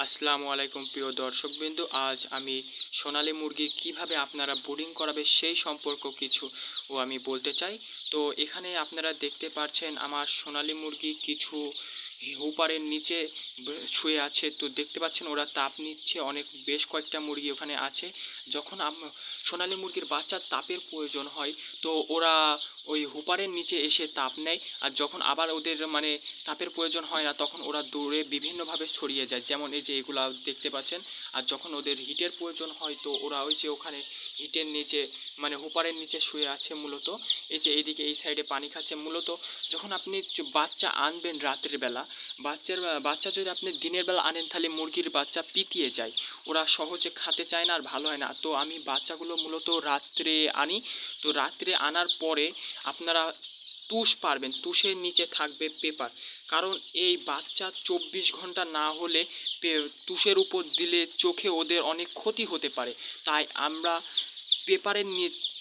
আসসালামু আলাইকুম প্রিয় দর্শকবৃন্দ। আজ আমি সোনালী মুরগির কিভাবে আপনারা ব্রুডিং করাবে সেই সম্পর্ক কিছু আমি বলতে চাই। তো এখানে আপনারা দেখতে পাচ্ছেন আমার সোনালী মুরগি কিছু হুপারের নিচে শুয়ে আছে। তো দেখতে পাচ্ছেন ওরা তাপ নিচ্ছে, অনেক বেশ কয়েকটা মুরগি ওখানে আছে। যখন সোনালী মুরগির বাচ্চার তাপের প্রয়োজন হয় তো ওরা ওই হুপারের নিচে এসে তাপ নেয়, আর যখন আবার ওদের তাপের প্রয়োজন হয় না তখন ওরা দূরে বিভিন্নভাবে ছড়িয়ে যায়, যেমন এই যে এগুলা দেখতে পাচ্ছেন। আর যখন ওদের হিটের প্রয়োজন হয় তো ওরা ওই যে ওখানে হিটের নিচে হুপারের নিচে শুয়ে আছে মূলত। এই যে এইদিকে এই সাইডে পানি খাচ্ছে মূলত। যখন আপনি বাচ্চা আনবেন রাতের বেলা, বাচ্চা যদি আপনি দিনের বেলা আনেন তাহলে মুরগির বাচ্চা পিতিয়ে যায়, ওরা সহজে খেতে চায় না আর ভালো হয় না। তো আমি বাচ্চাগুলো মূলত রাত্রে আনি। তো রাত্রে আনার পরে আপনারা তুষ পারবেন, তুষের নিচে থাকবে পেপার, কারণ এই বাচ্চা 24 ঘন্টা না হলে তুষের উপর দিলে চোখে ওদের অনেক ক্ষতি হতে পারে। তাই আমরা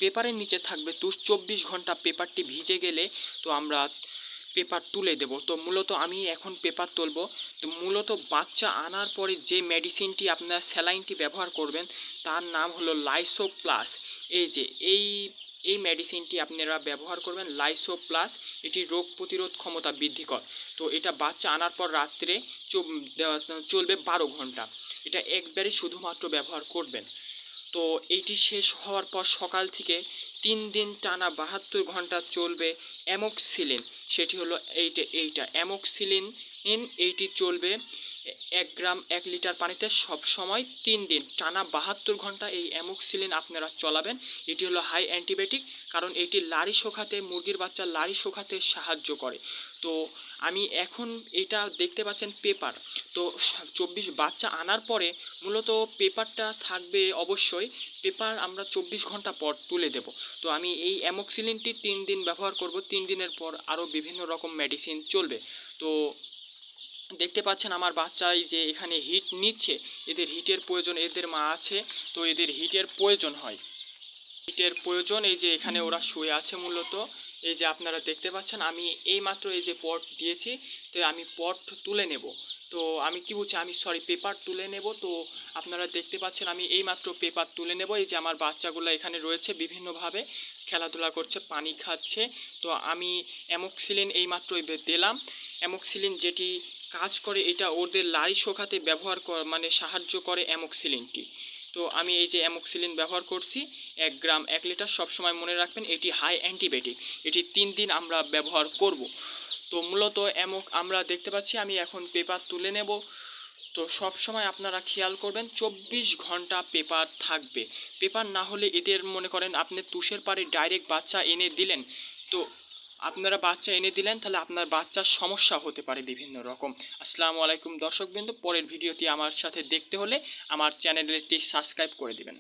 পেপারের নিচে থাকবে তুষ, 24 ঘন্টা পেপারটি ভিজে গেলে তো আমরা পেপার তুলে দেব। তো মূলত আমি এখন পেপার তুলব। তো মূলত বাচ্চা আনার পরে যে মেডিসিনটি আপনারা স্যালাইনটি ব্যবহার করবেন তার নাম হলো লাইসো প্লাস। এই যে এই মেডিসিনটি আপনারা ব্যবহার করবেন, লাইসো প্লাস। এটি রোগ প্রতিরোধ ক্ষমতা বৃদ্ধি করে। তো এটা বাচ্চা আনার পর রাত্রে চলবে 12 ঘন্টা। এটা একবারই শুধুমাত্র ব্যবহার করবেন। তো এইটি শেষ হওয়ার পর সকাল থেকে 3 দিন টানা 72 ঘন্টা চলবে অ্যামোক্সিলিন। সেটি হলো এইটা অ্যামোক্সিলিন। এইটি চলবে 1 গ্রাম 1 লিটার পানিতে সব সময় 3 দিন টানা 72 ঘন্টা এই অ্যামোক্সিলিন আপনারা চলাবেন। এটি হলো হাই অ্যান্টিবায়োটিক, কারণ এটি লাড়ি শোকাতে, মুরগির বাচ্চা লাড়ি শোকাতে সাহায্য করে। তো আমি এখন এটা দেখতে পাচ্ছেন পেপার। তো বাচ্চা আনার পরে মূলত পেপারটা থাকবে অবশ্যই। পেপার আমরা 24 ঘন্টা পর তুলে দেব। তো আমি এই অ্যামোক্সিলিনটি 3 দিন ব্যবহার করব, 3 দিনের পর আরও বিভিন্ন রকম মেডিসিন চলবে। তো দেখতে পাচ্ছেন আমার বাচ্চাই যে এখানে হিট নিচ্ছে, এদের হিটের প্রয়োজন, এদের মা আছে তো এদের হিটের প্রয়োজন হয়, হিটের প্রয়োজন। এই যে এখানে ওরা শুয়ে আছে মূলত। এই যে আপনারা দেখতে পাচ্ছেন আমি এইমাত্র এই যে পট দিয়েছি, তো আমি পট তুলে নেব। তো আমি কি বলছি, আমি পেপার তুলে নেব। তো আপনারা দেখতে পাচ্ছেন আমি এইমাত্র পেপার তুলে নেব। এই যে আমার বাচ্চাগুলো এখানে রয়েছে, বিভিন্নভাবে খেলাধুলা করছে, পানি খাচ্ছে। তো আমি অ্যামোক্সিলিন এইমাত্র দিলাম। অ্যামোক্সিলিন যেটি কাজ করে, এটা ওদের লাড়ি শোকাতে ব্যবহার সাহায্য করে অ্যামোক্সিলিনটি। তো আমি এই যে অ্যামোক্সিলিন ব্যবহার করছি 1 গ্রাম 1 লিটার। সবসময় মনে রাখবেন এটি হাই অ্যান্টিবায়োটিক, এটি 3 দিন আমরা ব্যবহার করব। তো মূলত আমরা দেখতে পাচ্ছি আমি এখন পেপার তুলে নেব। তো সব সময় আপনারা খেয়াল করবেন 24 ঘন্টা পেপার থাকবে। পেপার না হলে এদের মনে করেন আপনি তুষের পাড়ে ডাইরেক্ট বাচ্চা এনে দিলেন, তো আপনারা বাচ্চা এনে দিলেন তাহলে আপনার বাচ্চার সমস্যা হতে পারে বিভিন্ন রকম। আসসালামু আলাইকুম দর্শকবৃন্দ, পরের ভিডিওটি আমার সাথে দেখতে হলে আমার চ্যানেলটি সাবস্ক্রাইব করে দিবেন।